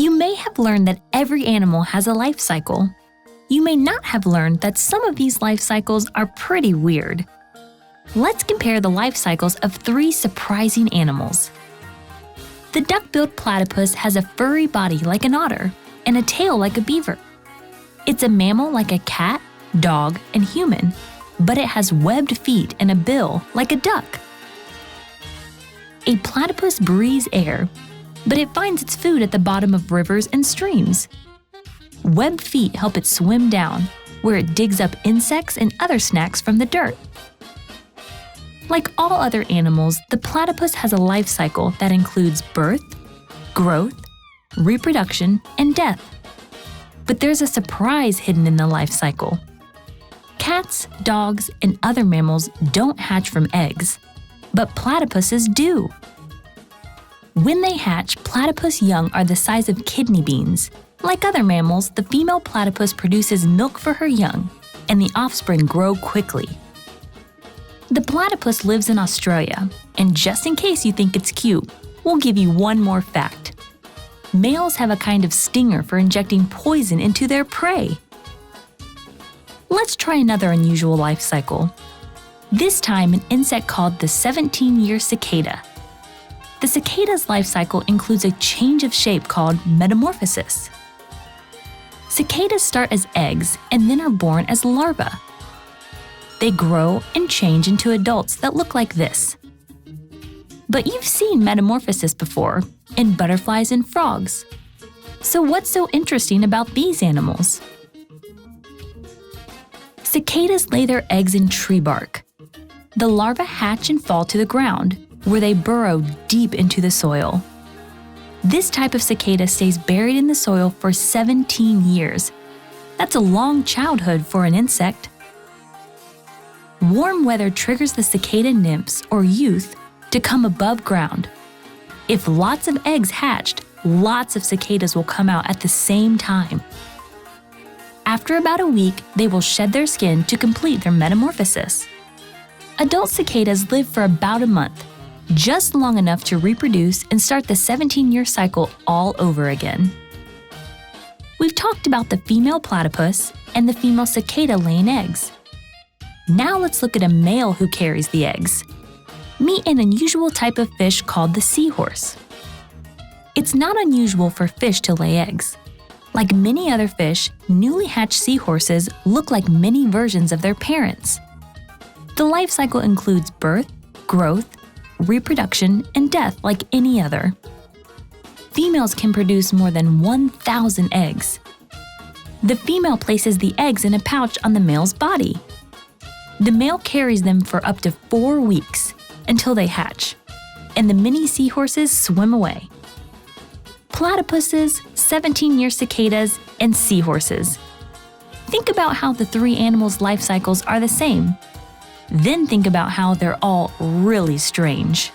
You may have learned that every animal has a life cycle. You may not have learned that some of these life cycles are pretty weird. Let's compare the life cycles of 3 surprising animals. The duck-billed platypus has a furry body like an otter and a tail like a beaver. It's a mammal like a cat, dog, and human, but it has webbed feet and a bill like a duck. A platypus breathes air, but it finds its food at the bottom of rivers and streams. Webbed feet help it swim down, where it digs up insects and other snacks from the dirt. Like all other animals, the platypus has a life cycle that includes birth, growth, reproduction, and death. But there's a surprise hidden in the life cycle. Cats, dogs, and other mammals don't hatch from eggs, but platypuses do. When they hatch, platypus young are the size of kidney beans. Like other mammals, the female platypus produces milk for her young, and the offspring grow quickly. The platypus lives in Australia, and just in case you think it's cute, we'll give you one more fact. Males have a kind of stinger for injecting poison into their prey. Let's try another unusual life cycle. This time, an insect called the 17-year cicada. The cicada's life cycle includes a change of shape called metamorphosis. Cicadas start as eggs and then are born as larvae. They grow and change into adults that look like this. But you've seen metamorphosis before in butterflies and frogs. So what's so interesting about these animals? Cicadas lay their eggs in tree bark. The larvae hatch and fall to the ground, where they burrow deep into the soil. This type of cicada stays buried in the soil for 17 years. That's a long childhood for an insect. Warm weather triggers the cicada nymphs or youth to come above ground. If lots of eggs hatched, lots of cicadas will come out at the same time. After about a week, they will shed their skin to complete their metamorphosis. Adult cicadas live for about a month, just long enough to reproduce and start the 17-year cycle all over again. We've talked about the female platypus and the female cicada laying eggs. Now let's look at a male who carries the eggs. Meet an unusual type of fish called the seahorse. It's not unusual for fish to lay eggs. Like many other fish, newly hatched seahorses look like mini versions of their parents. The life cycle includes birth, growth, reproduction, and death like any other. Females can produce more than 1,000 eggs. The female places the eggs in a pouch on the male's body. The male carries them for up to 4 weeks until they hatch, and the mini seahorses swim away. Platypuses, 17-year cicadas, and seahorses. Think about how the 3 animals' life cycles are the same. Then think about how they're all really strange.